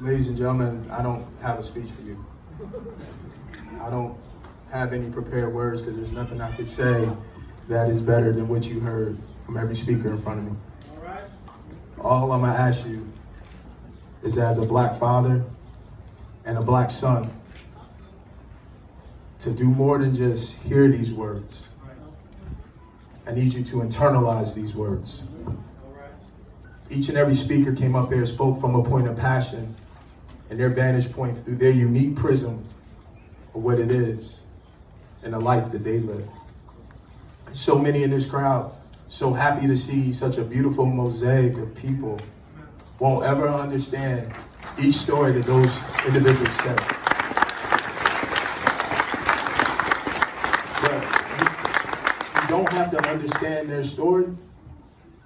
Ladies and gentlemen, I don't have a speech for you. I don't have any prepared words because there's nothing I could say that is better than what you heard from every speaker in front of me. All I'm gonna ask you is, as a black father and a black son, to do more than just hear these words. I need you to internalize these words. Each and every speaker came up here, spoke from a point of passion and their vantage point through their unique prism of what it is and the life that they live. So many in this crowd, so happy to see such a beautiful mosaic of people, won't ever understand each story that those individuals said. But you don't have to understand their story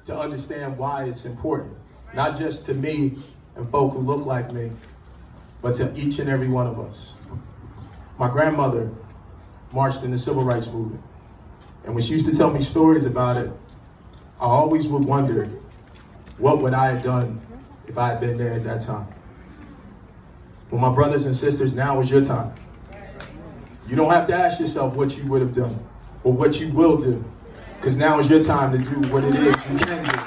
to understand why it's important. Not just to me and folk who look like me, but to each and every one of us. My grandmother marched in the civil rights movement. And when she used to tell me stories about it, I always would wonder, what would I have done if I had been there at that time? Well, my brothers and sisters, now is your time. You don't have to ask yourself what you would have done or what you will do, because now is your time to do what it is you can do.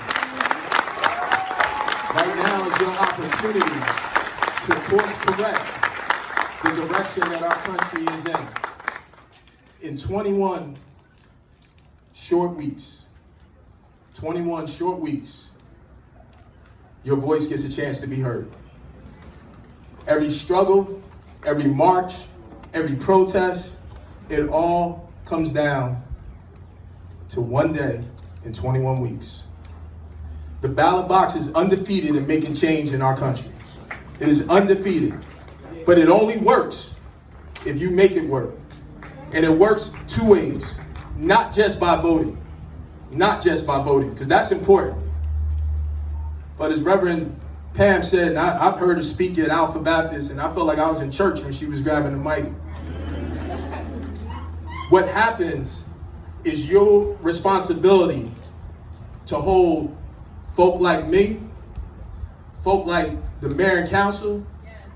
Right now is your opportunity to course correct the direction that our country is in. In 21 short weeks, your voice gets a chance to be heard. Every struggle, every march, every protest, it all comes down to one day in 21 weeks. The ballot box is undefeated in making change in our country. It is undefeated, but it only works if you make it work. And it works two ways, not just by voting, because that's important. But as Reverend Pam said, and I've heard her speak at Alpha Baptist, and I felt like I was in church when she was grabbing the mic. What happens is your responsibility to hold folk like me, folk like the mayor and council,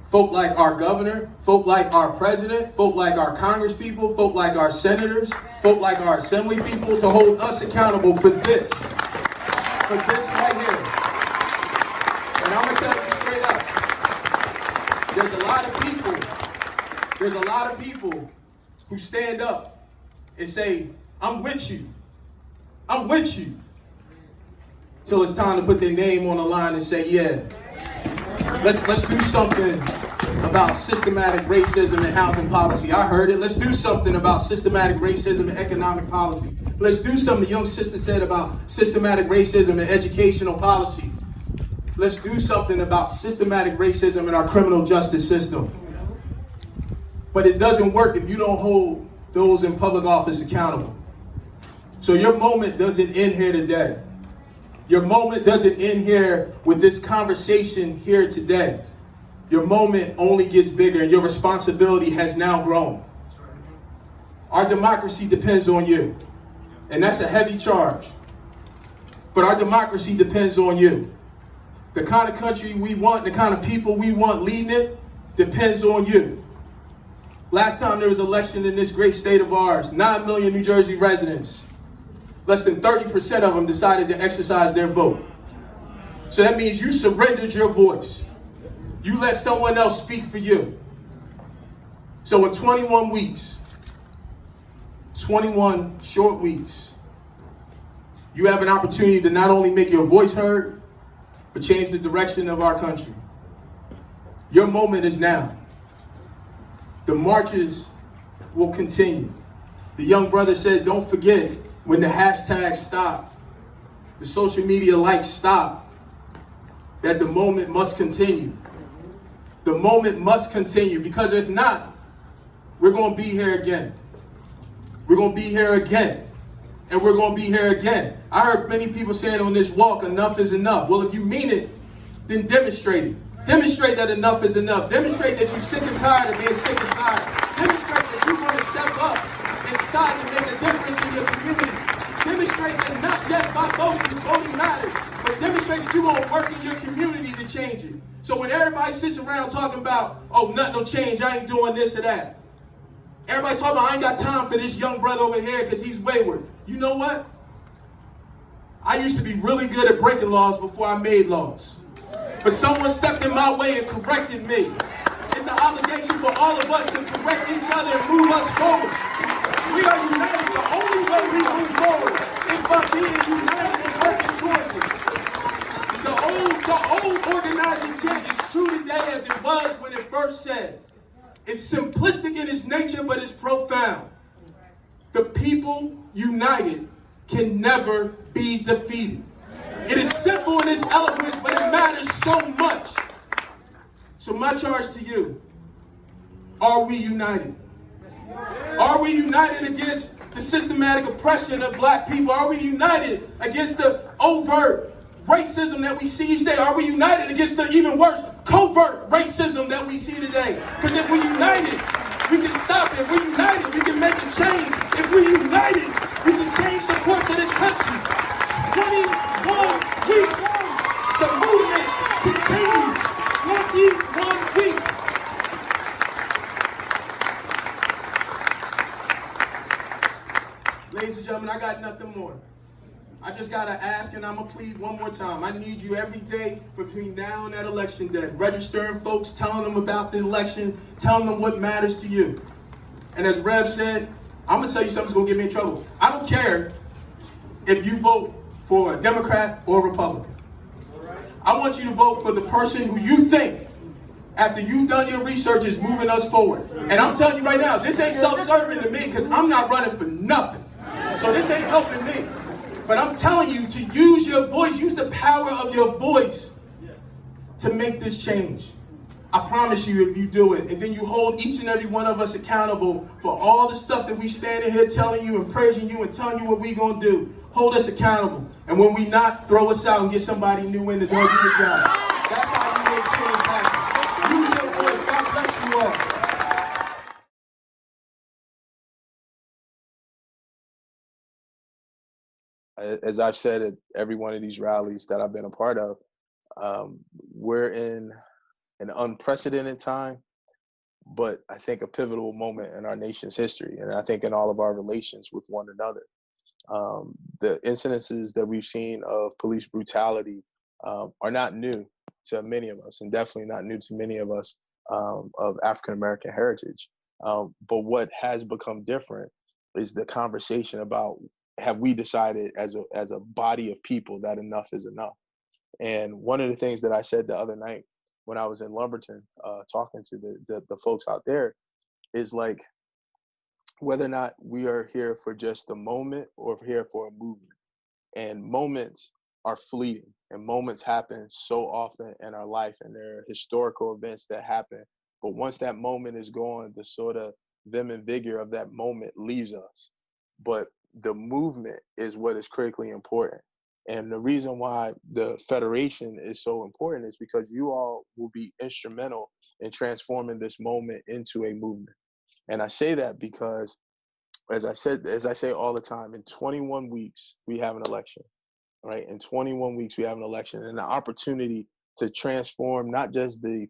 folk like our governor, folk like our president, folk like our congresspeople, folk like our senators, folk like our assembly people, to hold us accountable for this right here. And I'm gonna tell you straight up, there's a lot of people who stand up and say, I'm with you, till it's time to put their name on the line and say, yeah, let's do something about systematic racism and housing policy. I heard it. Let's do something about systematic racism and economic policy. Let's do something the young sister said about systematic racism and educational policy. Let's do something about systematic racism in our criminal justice system. But it doesn't work if you don't hold those in public office accountable. So your moment doesn't end here today. Your moment doesn't end here with this conversation here today. Your moment only gets bigger, and your responsibility has now grown. Our democracy depends on you, and that's a heavy charge. But our democracy depends on you. The kind of country we want, the kind of people we want leading it, depends on you. Last time there was an election in this great state of ours, 9 million New Jersey residents. Less than 30% of them decided to exercise their vote. So that means you surrendered your voice. You let someone else speak for you. So in 21 weeks, 21 short weeks, you have an opportunity to not only make your voice heard, but change the direction of our country. Your moment is now. The marches will continue. The young brother said, don't forget, when the hashtags stop, the social media likes stop, that the moment must continue. The moment must continue, because if not, we're going to be here again. We're going to be here again. And we're going to be here again. I heard many people saying on this walk, enough is enough. Well, if you mean it, then demonstrate it. Demonstrate that enough is enough. Demonstrate that you're sick and tired of being sick and tired. Demonstrate that you're going to step up and decide to make a difference in your community. Demonstrate that not just by voting, because voting matters, but demonstrate that you're going to work in your community to to change it. So when everybody sits around talking about, oh, nothing will change, I ain't doing this or that. Everybody's talking about, I ain't got time for this young brother over here because he's wayward. You know what? I used to be really good at breaking laws before I made laws. But someone stepped in my way and corrected me. It's an obligation for all of us to correct each other and move us forward. We are united. The only way we move forward is by being united and working towards it. The old organizing chant is true today as it was when it first said. It's simplistic in its nature, but it's profound. The people united can never be defeated. It is simple in its eloquence, but it matters so much. So my charge to you, are we united? Are we united against the systematic oppression of black people? Are we united against the overt racism that we see each day? Are we united against the even worse covert racism that we see today? Because if we're united, we can stop it. If we're united, we can make a change. If we're united, we can change the course of this country. 21 weeks. The movement continues. 21 weeks. Ladies and gentlemen, I got nothing more. I just got to ask, and I'm going to plead one more time. I need you every day between now and that election day, registering folks, telling them about the election, telling them what matters to you. And as Rev said, I'm going to tell you something that's going to get me in trouble. I don't care if you vote for a Democrat or a Republican. I want you to vote for the person who you think, after you've done your research, is moving us forward. And I'm telling you right now, this ain't self-serving to me because I'm not running for nothing. So this ain't helping me. But I'm telling you to use your voice, use the power of your voice to make this change. I promise you if you do it, and then you hold each and every one of us accountable for all the stuff that we standing here telling you and praising you and telling you what we gonna do. Hold us accountable. And when we not, throw us out and get somebody new in to do the job. That's how you make change happen. Use your voice. God bless you all. As I've said at every one of these rallies that I've been a part of, we're in an unprecedented time, but I think a pivotal moment in our nation's history, and I think in all of our relations with one another. The incidences that we've seen of police brutality are not new to many of us, and definitely not new to many of us of African-American heritage. But what has become different is the conversation about, have we decided as a body of people that enough is enough? And one of the things that I said the other night when I was in Lumberton talking to the folks out there is like, whether or not we are here for just a moment or here for a movement. And moments are fleeting, and moments happen so often in our life, and there are historical events that happen. But once that moment is gone, the sort of vim and vigor of that moment leaves us. But the movement is what is critically important. And the reason why the Federation is so important is because you all will be instrumental in transforming this moment into a movement. And I say that because, as I say all the time, in 21 weeks, we have an election, right? In 21 weeks, we have an election, and an opportunity to transform not just the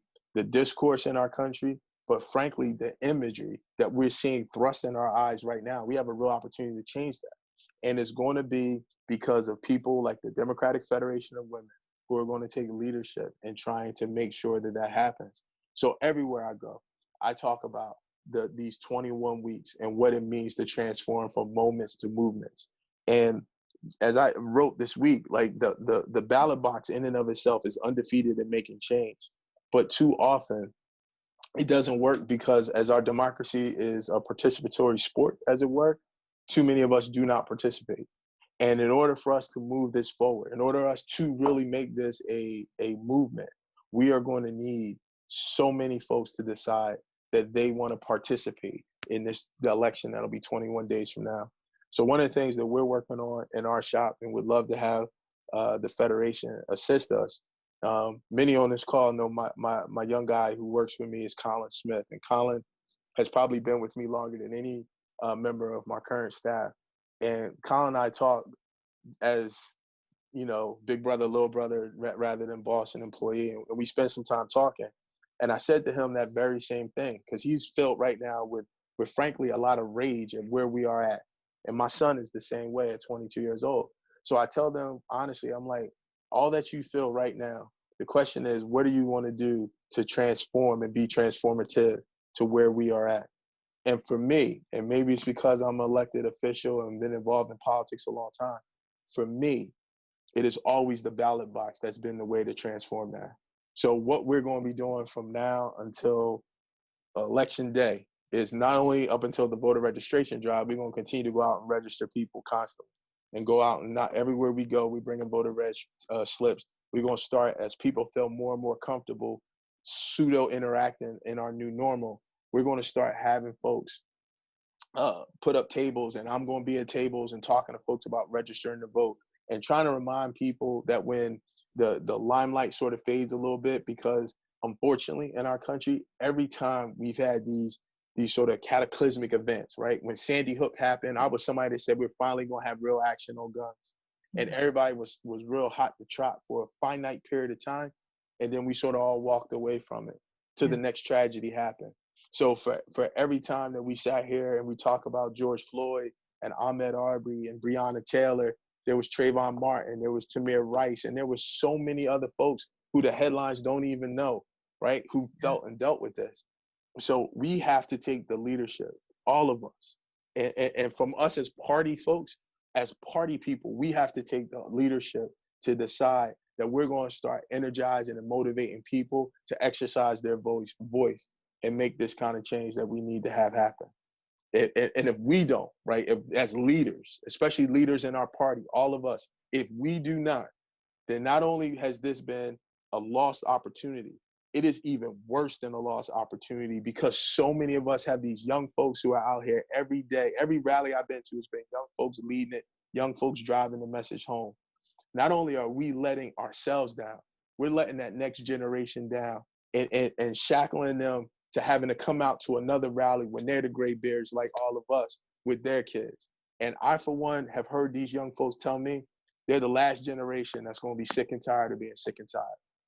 discourse in our country, but frankly, the imagery that we're seeing thrust in our eyes right now. We have a real opportunity to change that. And it's going to be because of people like the Democratic Federation of Women who are going to take leadership in trying to make sure that that happens. So everywhere I go, I talk about these 21 weeks and what it means to transform from moments to movements. And as I wrote this week, like the ballot box in and of itself is undefeated in making change. But too often, it doesn't work because as our democracy is a participatory sport, as it were, too many of us do not participate. And in order for us to move this forward, in order for us to really make this a movement, we are going to need so many folks to decide that they want to participate in the election that'll be 21 days from now. So one of the things that we're working on in our shop, and would love to have the Federation assist us. Many on this call know my young guy who works with me is Colin Smith, and Colin has probably been with me longer than any member of my current staff. And Colin and I talk as big brother, little brother, rather than boss and employee. And we spent some time talking. And I said to him that very same thing, because he's filled right now with frankly a lot of rage at where we are at. And my son is the same way at 22 years old. So I tell them honestly, I'm like, all that you feel right now, the question is, what do you want to do to transform and be transformative to where we are at? And for me, and maybe it's because I'm an elected official and been involved in politics a long time, for me, it is always the ballot box that's been the way to transform that. So what we're going to be doing from now until election day is not only up until the voter registration drive, we're going to continue to go out and register people constantly and go out, and not everywhere we go, we bring in voter reg slips. We're going to start, as people feel more and more comfortable pseudo interacting in our new normal, we're going to start having folks put up tables, and I'm going to be at tables and talking to folks about registering to vote and trying to remind people that when the limelight sort of fades a little bit, because unfortunately in our country, every time we've had these sort of cataclysmic events, right? When Sandy Hook happened, I was somebody that said we're finally going to have real action on guns. And everybody was real hot to trot for a finite period of time. And then we sort of all walked away from it till the next tragedy happened. So for every time that we sat here and we talk about George Floyd and Ahmaud Arbery and Breonna Taylor, there was Trayvon Martin, there was Tamir Rice, and there was so many other folks who the headlines don't even know, right? Who felt and dealt with this. So we have to take the leadership, all of us. And from us as party folks, as party people, we have to take the leadership to decide that we're going to start energizing and motivating people to exercise their voice and make this kind of change that we need to have happen. And if we don't, right, if as leaders, especially leaders in our party, all of us, if we do not, then not only has this been a lost opportunity, it is even worse than a lost opportunity, because so many of us have these young folks who are out here every day. Every rally I've been to has been young folks leading it, young folks driving the message home. Not only are we letting ourselves down, we're letting that next generation down and shackling them to having to come out to another rally when they're the gray bears like all of us with their kids. And I, for one, have heard these young folks tell me they're the last generation that's going to be sick and tired of being sick and tired.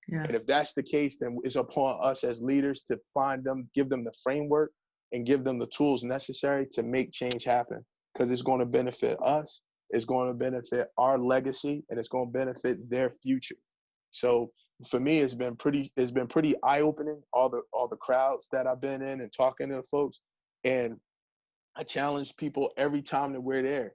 Yeah. And if that's the case, then it's upon us as leaders to find them, give them the framework, and give them the tools necessary to make change happen, because it's going to benefit us, it's going to benefit our legacy, and it's going to benefit their future. So for me, it's been pretty eye-opening, all the crowds that I've been in and talking to folks. And I challenge people every time that we're there,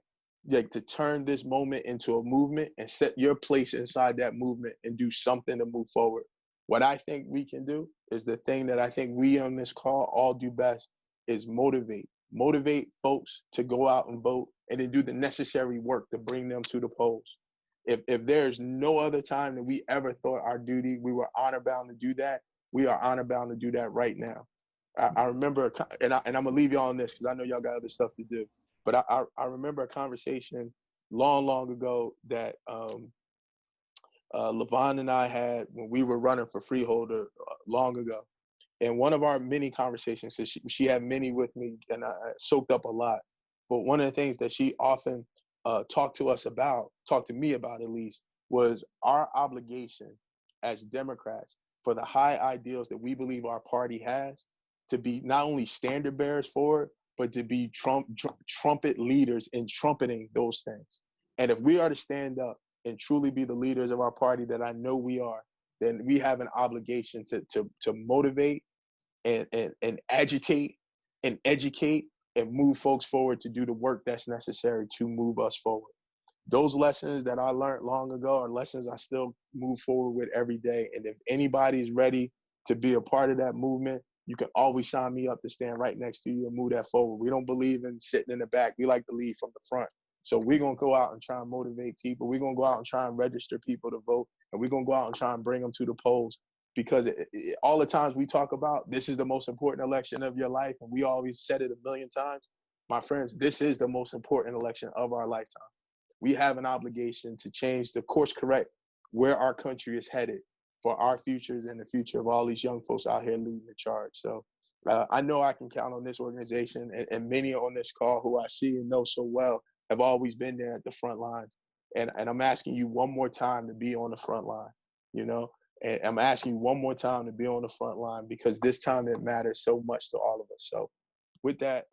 like, to turn this moment into a movement and set your place inside that movement and do something to move forward. What I think we can do is the thing that I think we on this call all do best is motivate folks to go out and vote, and then do the necessary work to bring them to the polls. If there's no other time that we ever thought our duty, we were honor bound to do that, we are honor bound to do that right now. I remember, and I'm gonna leave y'all on this because I know y'all got other stuff to do, but I remember a conversation long ago that Levon and I had when we were running for freeholder long ago. And one of our many conversations, because she had many with me and I soaked up a lot, but one of the things that she often talked to me about at least, was our obligation as Democrats for the high ideals that we believe our party has, to be not only standard bearers for it, but to be trumpet leaders in trumpeting those things. And if we are to stand up and truly be the leaders of our party that I know we are, then we have an obligation to motivate and agitate and educate and move folks forward to do the work that's necessary to move us forward. Those lessons that I learned long ago are lessons I still move forward with every day. And if anybody's ready to be a part of that movement, you can always sign me up to stand right next to you and move that forward. We don't believe in sitting in the back. We like to lead from the front. So we're going to go out and try and motivate people. We're going to go out and try and register people to vote. And we're going to go out and try and bring them to the polls. Because all the times we talk about this is the most important election of your life, and we always said it a million times, my friends, this is the most important election of our lifetime. We have an obligation to change the course correct where our country is headed for our futures and the future of all these young folks out here leading the charge. So I know I can count on this organization, and many on this call who I see and know so well have always been there at the front lines. And I'm asking you one more time to be on the front line, you know? And I'm asking you one more time to be on the front line, because this time it matters so much to all of us. So with that,